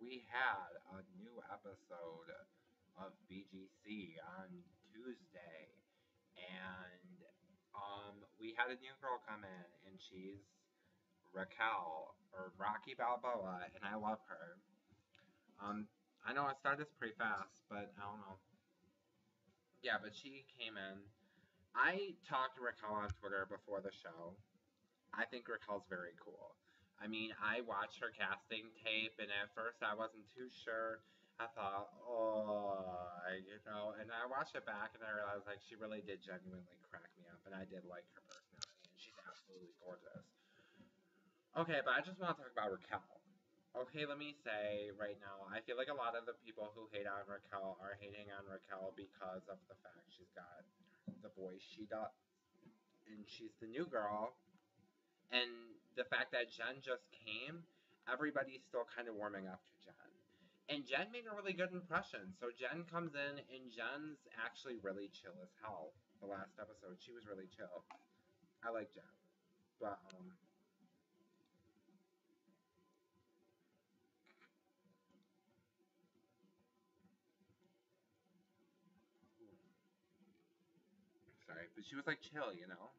We had a new episode of BGC on Tuesday, and we had a new girl come in, and she's Raquel or Rocky Balboa, and I love her. Um, I know I started this pretty fast, but I don't know. Yeah, but she came in. I talked to Raquel on Twitter before the show. I think Raquel's very cool. I mean, I watched her casting tape, and at first I wasn't too sure. I thought, and I watched it back, and I realized like she really did genuinely crack me up, and I did like her personality, and she's absolutely gorgeous. Okay, but I just want to talk about Raquel. Okay, let me say right now, I feel like a lot of the people who hate on Raquel are hating on Raquel because of the fact she's got the voice she does, and she's the new girl, and the fact that Jen just came, everybody's still kind of warming up to Jen. And Jen made a really good impression. So Jen comes in, and Jen's actually really chill as hell. The last episode, she was really chill. I like Jen. But, sorry. But she was like chill, you know?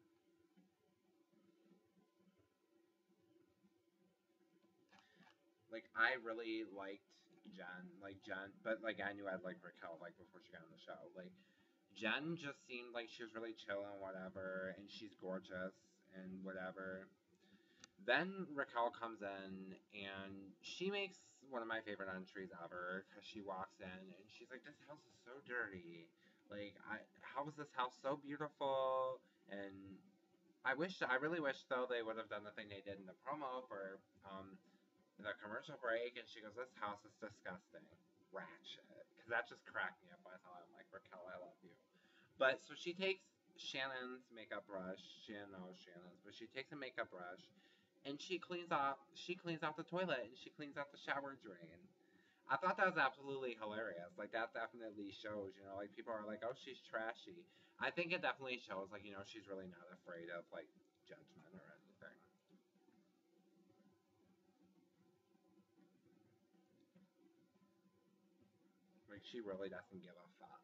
Like, I really liked Jen. Like, Jen. But, like, I knew I'd like Raquel, like, before she got on the show. Like, Jen just seemed like she was really chill and whatever, and she's gorgeous and whatever. Then Raquel comes in and she makes one of my favorite entries ever because she walks in and she's like, "This house is so dirty. Like, how is this house so beautiful?" And I really wish though they would have done the thing they did in the promo for the commercial break. And she goes, "This house is disgusting, ratchet," because that just cracked me up. I thought, I'm like, Raquel, I love you. But so she takes Shannon's makeup brush. Shannon knows Shannon's, but she takes a makeup brush and she cleans out the toilet and she cleans out the shower drain. I thought that was absolutely hilarious. Like that definitely shows, like people are like, "Oh, she's trashy." I think it definitely shows, like, she's really not afraid of like judgment or anything. Like she really doesn't give a fuck.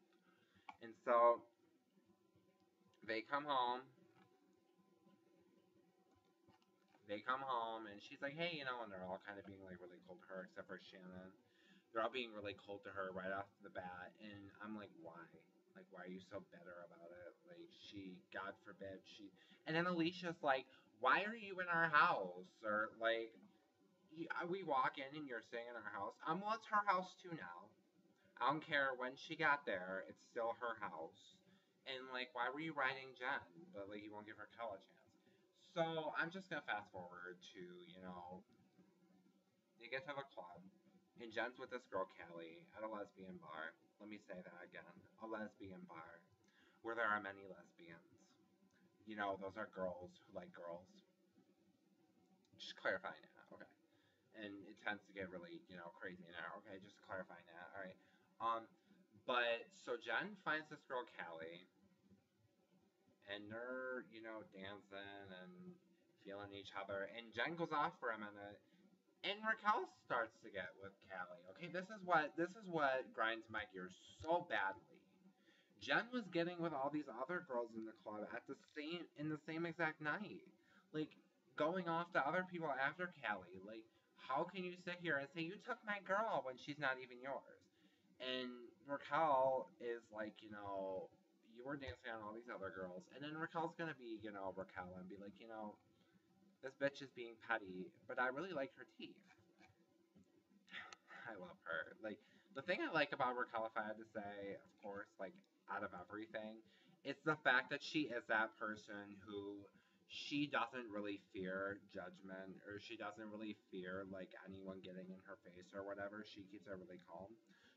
And so they come home. They come home and she's like, "Hey," and they're all kind of being like really cold to her, except for Shannon. They're all being really cold to her right off the bat, and I'm like, why? Like, why are you so bitter about it? Like, God forbid, And then Alicia's like, why are you in our house? Or like, we walk in and you're staying in our house. Well, it's her house too now. I don't care when she got there; it's still her house. And like, why were you writing Jen? But like, you won't give her a chance. So I'm just gonna fast forward to they get to the club, and Jen's with this girl, Callie, at a lesbian bar. Let me say that again. A lesbian bar, where there are many lesbians. Those are girls who like girls. Just clarifying that, okay. And it tends to get really, crazy in there. Okay, just clarifying that, alright. But, so Jen finds this girl, Callie, and they're, dancing and feeling each other, and Jen goes off for a minute, and Raquel starts to get with Callie. Okay, this is what grinds my gears so badly. Jen was getting with all these other girls in the club in the same exact night. Like going off to other people after Callie. Like, how can you sit here and say you took my girl when she's not even yours? And Raquel is like, you were dancing on all these other girls, and then Raquel's gonna be, Raquel and be like, this bitch is being petty, but I really like her teeth. I love her. Like the thing I like about Raquel, if I had to say, of course, like out of everything, it's the fact that she is that person who she doesn't really fear judgment or she doesn't really fear like anyone getting in her face or whatever. She keeps it really calm.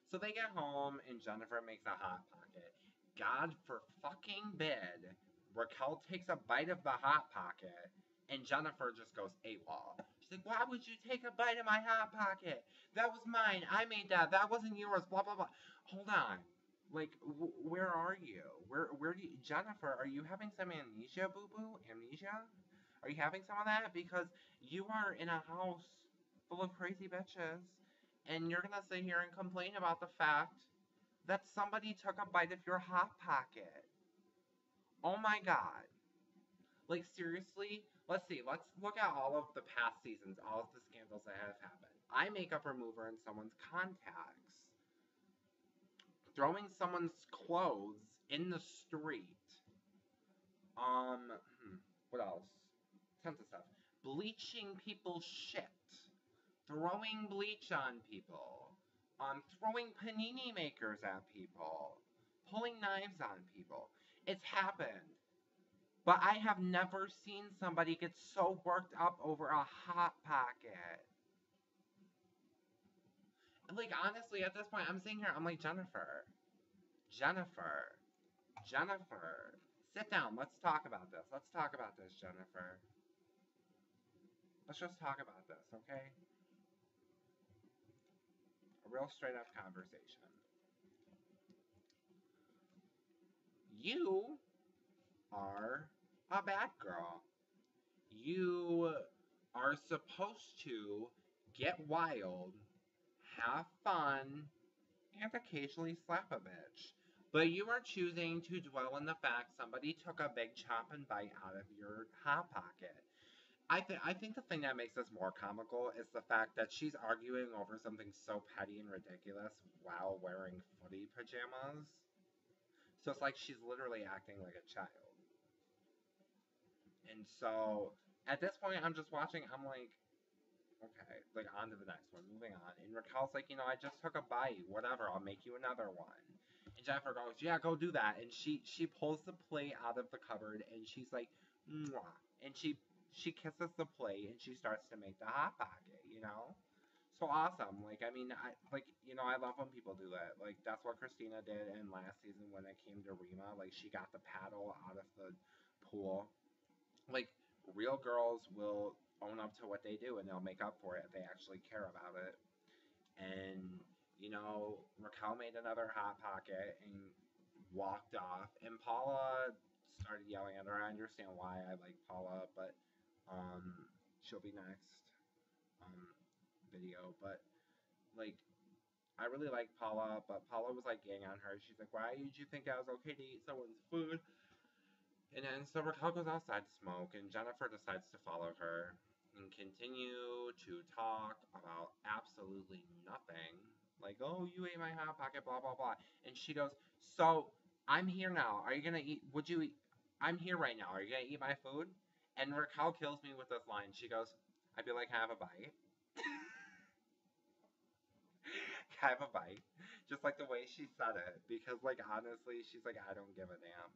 So they get home and Jennifer makes a hot pocket. God for fucking bid. Raquel takes a bite of the hot pocket and Jennifer just goes AWOL. She's like, why would you take a bite of my hot pocket? That was mine. I made that. That wasn't yours. Blah blah blah. Hold on. Like, where are you? Where do you, Jennifer? Are you having some amnesia, boo boo? Amnesia? Are you having some of that? Because you are in a house. full of crazy bitches. And you're gonna sit here and complain about the fact that somebody took a bite of your Hot Pocket. Oh my god. Like, seriously? Let's see. Let's look at all of the past seasons, all of the scandals that have happened. Eye makeup remover in someone's contacts. Throwing someone's clothes in the street. What else? Tons of stuff. Bleaching people's shit. Throwing bleach on people. Throwing panini makers at people. Pulling knives on people. It's happened. But I have never seen somebody get so worked up over a Hot Pocket. Like, honestly, at this point, I'm sitting here, I'm like, Jennifer, sit down. Let's talk about this. Let's talk about this, Jennifer. Let's just talk about this, okay? A real straight up conversation. You are a bad girl. You are supposed to get wild, have fun, and occasionally slap a bitch. But you are choosing to dwell on the fact somebody took a big chomp and bite out of your Hot Pocket. I think the thing that makes this more comical is the fact that she's arguing over something so petty and ridiculous while wearing footy pajamas. So it's like she's literally acting like a child. And so at this point, I'm just watching. I'm like, okay, like on to the next one. Moving on. And Raquel's like, I just took a bite. Whatever. I'll make you another one. And Jennifer goes, yeah, go do that. And she pulls the plate out of the cupboard and she's like, mwah. And she kisses the plate and she starts to make the Hot Pocket. So awesome. Like, I mean, I love when people do that. Like, that's what Christina did in last season when it came to Rima. Like, she got the paddle out of the pool. Like, real girls will own up to what they do and they'll make up for it if they actually care about it. And, Raquel made another Hot Pocket and walked off. And Paula started yelling at her. I understand why I like Paula, but she'll be next video. But, like, I really like Paula, but Paula was, like, getting on her. She's like, why did you think I was okay to eat someone's food? And then so Raquel goes outside to smoke, and Jennifer decides to follow her and continue to talk about absolutely nothing. Like, oh, you ate my Hot Pocket, blah, blah, blah. And she goes, so, I'm here now. Are you going to eat, I'm here right now. Are you going to eat my food? And Raquel kills me with this line. She goes, I'd be like, have a bite. Have a bite. Just like the way she said it. Because, like, honestly, she's like, I don't give a damn.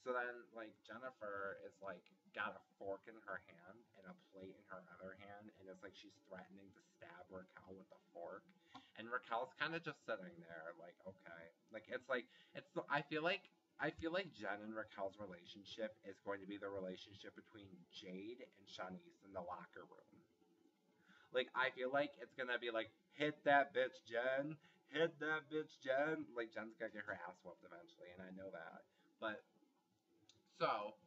So then, like, Jennifer is, like, got a fork in her hand and a plate in her other hand, and it's like she's threatening to stab Raquel with the fork. And Raquel's kind of just sitting there, like, okay. Like, I feel like Jen and Raquel's relationship is going to be the relationship between Jade and Shanice in the locker room. Like, I feel like it's gonna be like, hit that bitch, Jen. Hit that bitch, Jen. Like, Jen's gonna get her ass whooped eventually, and I know that. But so,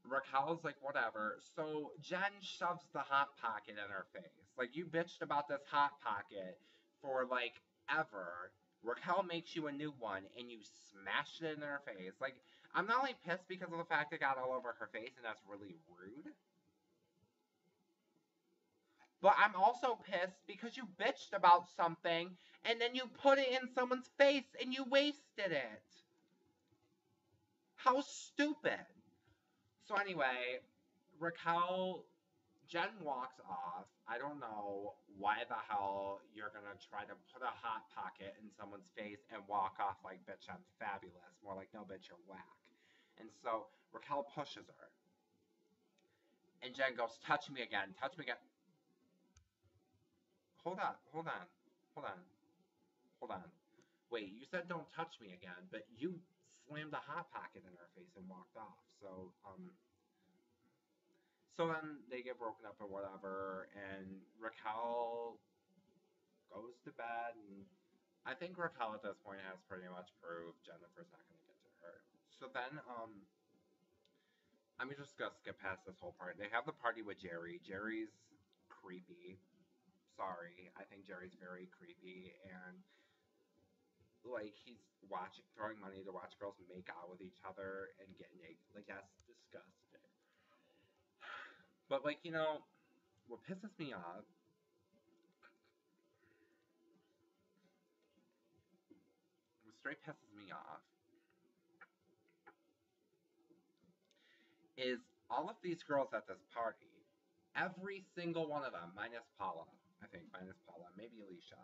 Raquel's like, whatever. So, Jen shoves the Hot Pocket in her face. Like, you bitched about this Hot Pocket for, like, ever. Raquel makes you a new one, and you smashed it in her face. Like, I'm not only pissed because of the fact it got all over her face, and that's really rude. But I'm also pissed because you bitched about something, and then you put it in someone's face, and you wasted it. How stupid. So anyway, Jen walks off. I don't know why the hell you're gonna try to put a Hot Pocket in someone's face and walk off like, bitch, I'm fabulous. More like, no, bitch, you're whack. And so Raquel pushes her. And Jen goes, touch me again, touch me again. Hold on, hold on, hold on, hold on. Wait, you said don't touch me again, but you slammed a Hot Pocket in her face and walked off. So then they get broken up or whatever, and Raquel goes to bed, and I think Raquel at this point has pretty much proved Jennifer's not going to get to her. So then, I'm just going to skip past this whole part. They have the party with Jerry. Jerry's creepy. sorry. I think Jerry's very creepy, and like he's throwing money to watch girls make out with each other and get naked. Like that's disgusting. But like what pisses me off what straight pisses me off is all of these girls at this party, every single one of them, minus Paula, I think, minus Paula, maybe Alicia,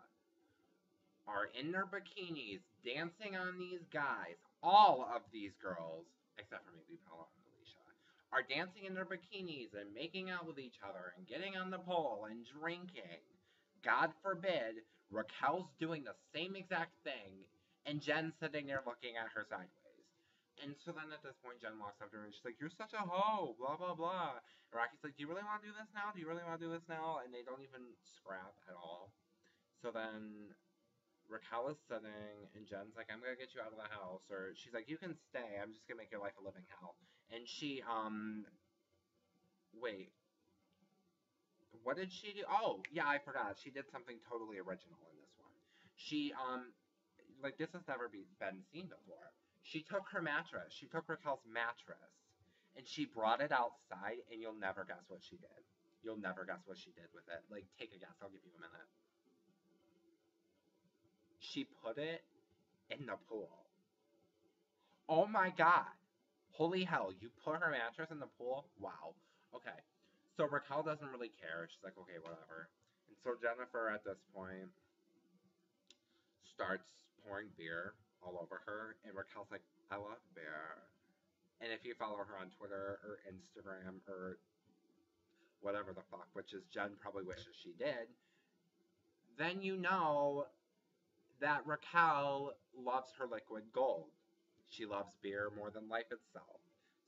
are in their bikinis dancing on these guys. All of these girls, except for maybe Paula and Alicia, are dancing in their bikinis and making out with each other and getting on the pole and drinking. God forbid Raquel's doing the same exact thing and Jen's sitting there looking at her sideways. And so then at this point, Jen walks up to her and she's like, "You're such a hoe, blah, blah, blah." And Rocky's like, "Do you really want to do this now? Do you really want to do this now?" And they don't even scrap at all. So then Raquel is sitting, and Jen's like, "I'm gonna get you out of the house," or she's like, "You can stay. I'm just gonna make your life a living hell." And she, wait, what did she do? Oh, yeah, I forgot. She did something totally original in this one. She, like this has never been seen before. She took her mattress. She took Raquel's mattress, and she brought it outside, and you'll never guess what she did. You'll never guess what she did with it. Like, take a guess. I'll give you a minute. She put it in the pool. Oh my god. Holy hell, you put her mattress in the pool? Wow. Okay. So Raquel doesn't really care. She's like, okay, whatever. And so Jennifer at this point starts pouring beer all over her, and Raquel's like, "I love beer." And if you follow her on Twitter or Instagram or whatever the fuck, which is Jen probably wishes she did, then you know that Raquel loves her liquid gold. She loves beer more than life itself.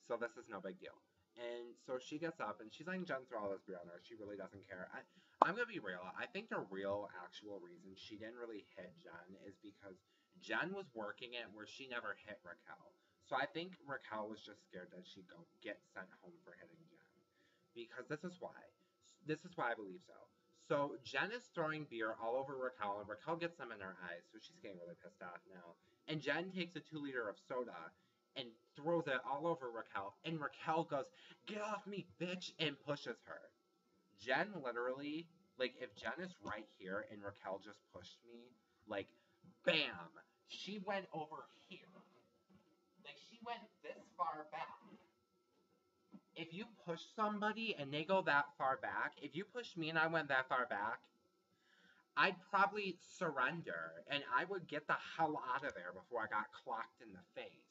So this is no big deal. And so she gets up and she's letting Jen throw all this beer on her. She really doesn't care. I'm going to be real. I think the real actual reason she didn't really hit Jen is because Jen was working it where she never hit Raquel. So I think Raquel was just scared that she'd get sent home for hitting Jen. Because this is why. This is why I believe so. So Jen is throwing beer all over Raquel, and Raquel gets some in her eyes, so she's getting really pissed off now. And Jen takes a 2-liter of soda and throws it all over Raquel, and Raquel goes, "Get off me, bitch," and pushes her. Jen literally, like, if Jen is right here and Raquel just pushed me, like, bam, she went over here. Like, she went this far back. If you push somebody and they go that far back, if you pushed me and I went that far back, I'd probably surrender and I would get the hell out of there before I got clocked in the face.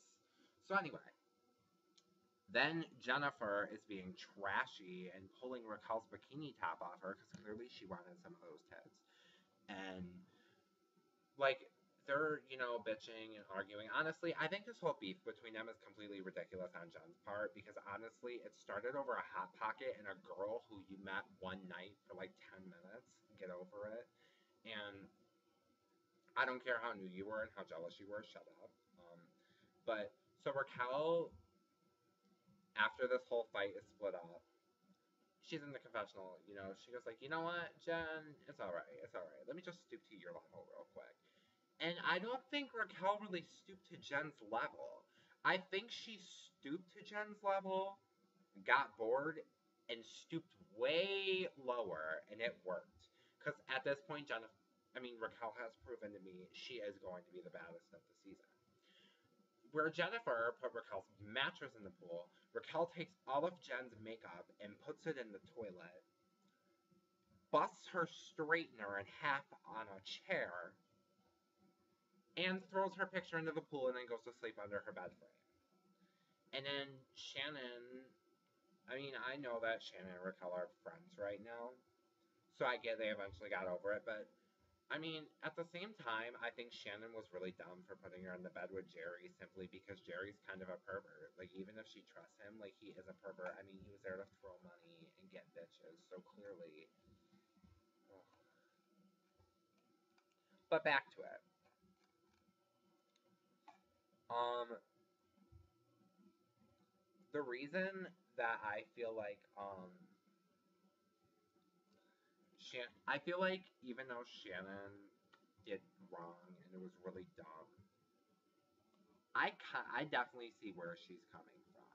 So anyway, then Jennifer is being trashy and pulling Raquel's bikini top off her because clearly she wanted some of those tits. And like they're, bitching and arguing. Honestly, I think this whole beef between them is completely ridiculous on Jen's part because honestly, it started over a Hot Pocket and a girl who you met one night for like 10 minutes. Get over it. And I don't care how new you were and how jealous you were, shut up. But so Raquel, after this whole fight is split up, she's in the confessional, she goes like, "You know what, Jen, it's alright, let me just stoop to your level real quick." And I don't think Raquel really stooped to Jen's level. I think she stooped to Jen's level, got bored, and stooped way lower, and it worked. Because at this point, Raquel has proven to me she is going to be the baddest of the season. Where Jennifer put Raquel's mattress in the pool, Raquel takes all of Jen's makeup and puts it in the toilet, busts her straightener in half on a chair, and throws her picture into the pool and then goes to sleep under her bed frame. And then Shannon, I know that Shannon and Raquel are friends right now, so I get they eventually got over it, but at the same time, I think Shannon was really dumb for putting her in the bed with Jerry simply because Jerry's kind of a pervert. Like, even if she trusts him, like, he is a pervert. He was there to throw money and get bitches, so clearly. Ugh. But back to it. The reason that I feel like, I feel like even though Shannon did wrong and it was really dumb, I definitely see where she's coming from.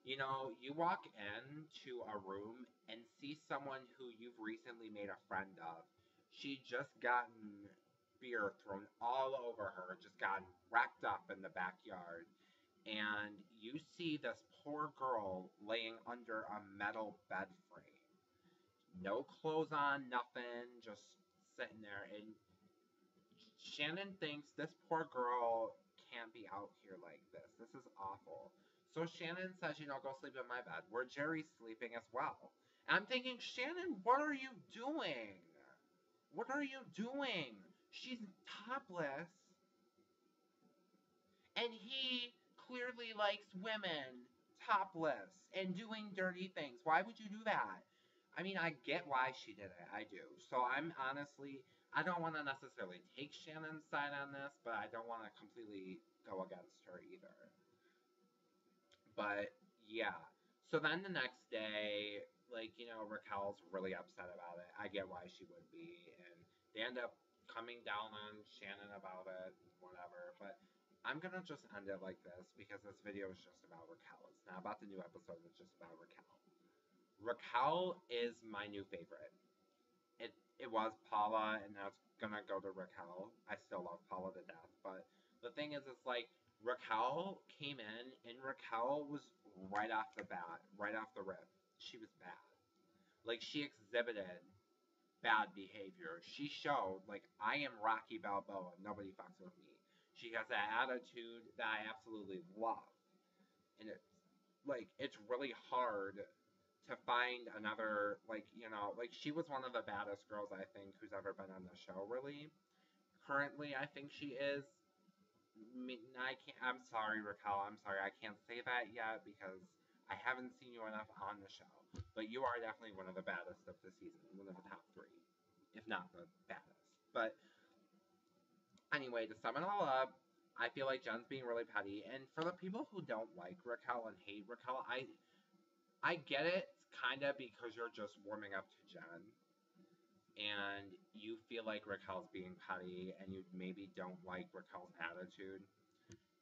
You know, you walk into a room and see someone who you've recently made a friend of. She just gotten beer thrown all over her, just gotten wrecked up in the backyard. And you see this poor girl laying under a metal bed frame. No clothes on, nothing, just sitting there. And Shannon thinks this poor girl can't be out here like this. This is awful. So Shannon says, go sleep in my bed, where Jerry's sleeping as well. And I'm thinking, Shannon, what are you doing? What are you doing? She's topless. And he clearly likes women topless and doing dirty things. Why would you do that? I mean, I get why she did it. I do. So I'm honestly, I don't want to necessarily take Shannon's side on this, but I don't want to completely go against her either. But yeah. So then the next day, Raquel's really upset about it. I get why she would be. And they end up coming down on Shannon about it, whatever. But I'm going to just end it like this because this video is just about Raquel. It's not about the new episode, it's just about Raquel. Raquel is my new favorite. It was Paula, and now it's gonna go to Raquel. I still love Paula to death, but the thing is, it's like Raquel came in, and Raquel was right off the bat, right off the rip. She was bad. Like, she exhibited bad behavior. She showed, like, I am Rocky Balboa. Nobody fucks with me. She has that attitude that I absolutely love. And it's really hard to find another, she was one of the baddest girls, I think, who's ever been on the show, really. Currently, I think she is. I'm sorry, Raquel. I'm sorry. I can't say that yet because I haven't seen you enough on the show. But you are definitely one of the baddest of the season. One of the top 3. If not the baddest. But anyway, to sum it all up, I feel like Jen's being really petty. And for the people who don't like Raquel and hate Raquel, I get it, kind of, because you're just warming up to Jen. And you feel like Raquel's being petty, and you maybe don't like Raquel's attitude.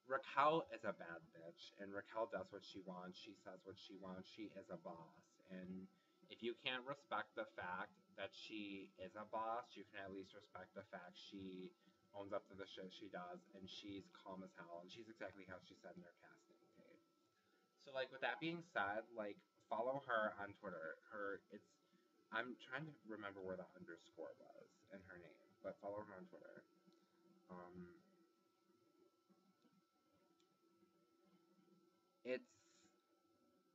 Raquel is a bad bitch, and Raquel does what she wants. She says what she wants. She is a boss. And if you can't respect the fact that she is a boss, you can at least respect the fact she owns up to the shit she does, and she's calm as hell. And she's exactly how she said in her casting tape. So, with that being said, follow her on Twitter. I'm trying to remember where the underscore was in her name, but follow her on Twitter. It's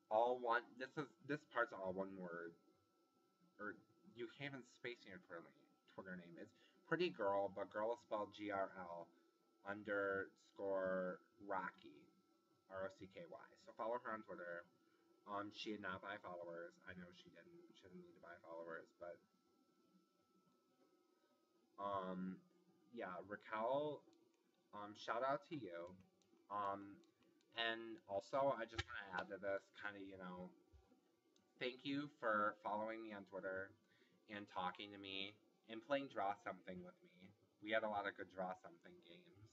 all one. This part's all one word, or you can't even space your Twitter name. It's Pretty Girl, but girl is spelled GRL underscore Rocky, ROCKY. So follow her on Twitter. She did not buy followers. I know she didn't. She didn't need to buy followers, but yeah, Raquel. Shout out to you. And also I just want to add to this, kind of, thank you for following me on Twitter and talking to me and playing Draw Something with me. We had a lot of good Draw Something games.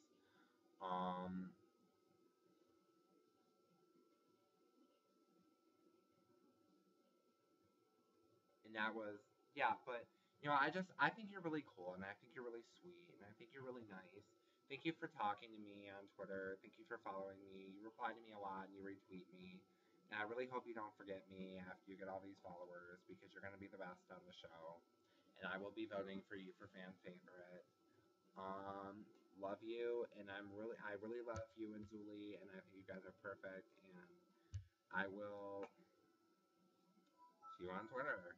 And that was, yeah, but, I think you're really cool, and I think you're really sweet, and I think you're really nice. Thank you for talking to me on Twitter. Thank you for following me. You reply to me a lot, and you retweet me. And I really hope you don't forget me after you get all these followers, because you're going to be the best on the show. And I will be voting for you for fan favorite. Love you, and I really love you and Zuli, and I think you guys are perfect, and I will see you on Twitter.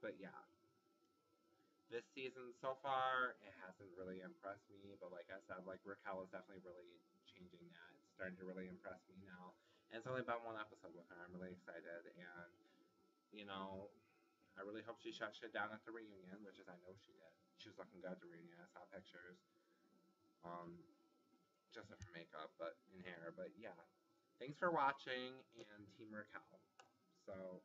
But yeah, this season so far, it hasn't really impressed me, but like I said, Raquel is definitely really changing that. It's starting to really impress me now. And it's only about one episode with her. I'm really excited, and, I really hope she shut shit down at the reunion, which is, I know she did. She was looking good at the reunion. I saw pictures. Just of her makeup, but in hair. But yeah. Thanks for watching, and Team Raquel. So